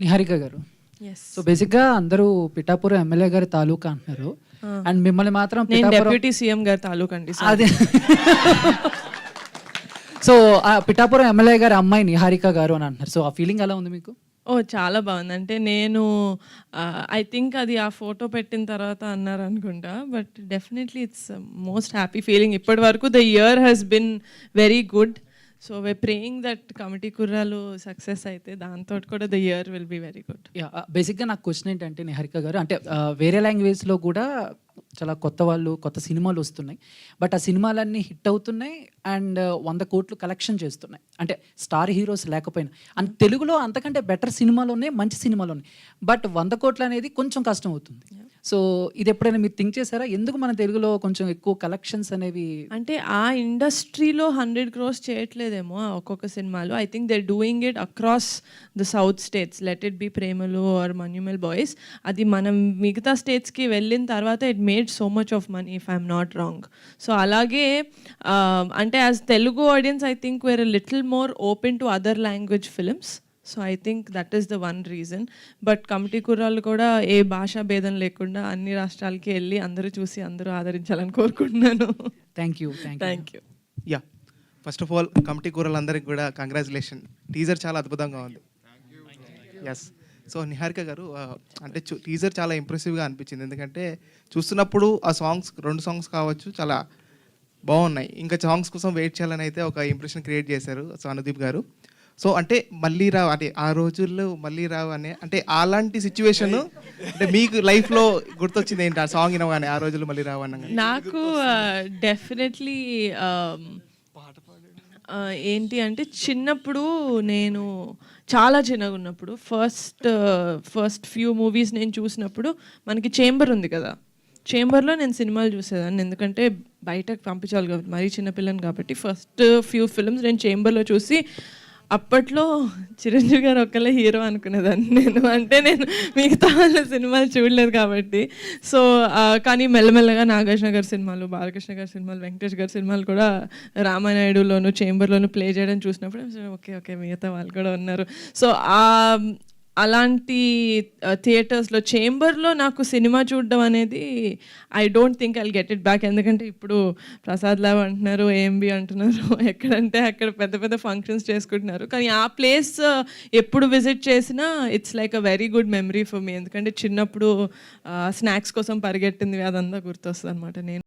నిహారిక గారు, yes so బేసిక్గా అందరూ పిఠాపురం ఎమ్మెల్యే గారి తాలూకా అంటున్నారు అండ్ మిమ్మల్ని మాత్రం నేను పిఠాపురం డెప్యూటీ సీఎం గారి తాలూకా అండి. అదే సో ఆ పిఠాపురం ఎమ్మెల్యే గారి అమ్మాయి నిహారిక గారు అని అంటున్నారు. సో ఆ ఫీలింగ్ ఎలా ఉంది మీకు? ఓ చాలా బాగుంది. అంటే నేను ఐ థింక్ అది ఆ ఫోటో పెట్టిన తర్వాత అన్నారు అనుకుంటా. But definitely it's most happy feeling. ఇప్పటి వరకు the year has been very good. So we praying that committee కుర్రాలు సక్సెస్ అయితే దాంతో కూడా the year will be very good. బేసిక్గా నాకు క్వశ్చన్ ఏంటంటే నిహారిక గారు, అంటే వేరే లాంగ్వేజ్లో కూడా చాలా కొత్త వాళ్ళు కొత్త సినిమాలు వస్తున్నాయి, బట్ ఆ సినిమాలన్నీ హిట్ అవుతున్నాయి అండ్ 100 కోట్లు కలెక్షన్ చేస్తున్నాయి, అంటే స్టార్ హీరోస్ లేకపోయినా. అండ్ తెలుగులో అంతకంటే బెటర్ సినిమాలు ఉన్నాయి, మంచి సినిమాలు ఉన్నాయి, బట్ 100 కోట్లు అనేది కొంచెం కష్టం అవుతుంది. సో ఇది ఎప్పుడైనా మీరు థింక్ చేశారా, ఎందుకు మన తెలుగులో కొంచెం ఎక్కువ కలెక్షన్స్ అనేవి? అంటే ఆ ఇండస్ట్రీలో 100 crores చేయట్లేదేమో ఒక్కొక్క సినిమాలో. I think they doing it across the south states. Let it be Premalu or Manjummel boys. అది మనం మిగతా స్టేట్స్కి వెళ్ళిన తర్వాత it made so much of money if I'm not wrong. So అలాగే అంటే as Telugu audience I think we're little more open to other language films. So I think that is the one reason. But committee కుర్రాళ్ళు కూడా ఏ భాషా భేదం లేకుండా అన్ని రాష్ట్రాలకి వెళ్ళి అందరూ చూసి అందరూ ఆదరించాలని కోరుకుంటున్నాను. Thank you. Thank you. Yeah, first of all committee కూరలందరికీ కూడా కంగ్రాచులేషన్. టీజర్ చాలా అద్భుతంగా ఉంది. ఎస్. సో నిహారిక గారు, అంటే టీజర్ చాలా ఇంప్రెసివ్గా అనిపించింది. ఎందుకంటే చూస్తున్నప్పుడు ఆ సాంగ్స్ 2 సాంగ్స్ కావచ్చు చాలా బాగున్నాయి. ఇంకా సాంగ్స్ కోసం వెయిట్ చేయాలని అయితే ఒక ఇంప్రెషన్ క్రియేట్ చేశారు సో అనుదీప్ గారు. సో అంటే మళ్ళీ రావు, అంటే ఆ రోజుల్లో మళ్ళీ రావు అనే, అంటే అలాంటి సిచ్యువేషన్ అంటే మీకు లైఫ్లో గుర్తొచ్చింది ఏంటి ఆ సాంగ్ వినగానే, ఆ రోజుల్లో మళ్ళీ రావు అన్న? నాకు డెఫినెట్లీ ఏంటి అంటే చిన్నప్పుడు నేను చాలా చిన్నగా ఉన్నప్పుడు ఫస్ట్ ఫ్యూ మూవీస్ నేను చూసినప్పుడు మనకి చేంబర్ ఉంది కదా, చేంబర్లో నేను సినిమాలు చూసేదాన్ని. ఎందుకంటే బయటకు పంపించాలి కాబట్టి, మరీ చిన్నపిల్లని కాబట్టి ఫస్ట్ ఫ్యూ ఫిల్మ్స్ నేను చేంబర్లో చూసి అప్పట్లో చిరంజీవి గారు ఒక్కలే హీరో అనుకునేదాన్ని నేను. అంటే నేను మిగతా వాళ్ళ సినిమాలు చూడలేదు కాబట్టి. సో కానీ మెల్లమెల్లగా నాగార్జున గారి సినిమాలు, బాలకృష్ణ గారి సినిమాలు, వెంకటేష్ గారి సినిమాలు కూడా రామానాయుడులోను చేంబర్లోను ప్లే చేయడం చూసినప్పుడు ఓకే ఓకే మిగతా వాళ్ళు కూడా ఉన్నారు. సో అలాంటి థియేటర్స్లో చేంబర్లో నాకు సినిమా చూడడం అనేది I don't think I'll get it back. ఎందుకంటే ఇప్పుడు ప్రసాద్ లావ్ అంటున్నారు, ఏఎంబి అంటున్నారు, ఎక్కడంటే అక్కడ పెద్ద పెద్ద ఫంక్షన్స్ చేసుకుంటున్నారు. కానీ ఆ ప్లేస్ ఎప్పుడు విజిట్ చేసినా it's like a very good memory for me. ఎందుకంటే చిన్నప్పుడు స్నాక్స్ కోసం పరిగెట్టింది అదంతా గుర్తొస్తుంది అనమాట. నేను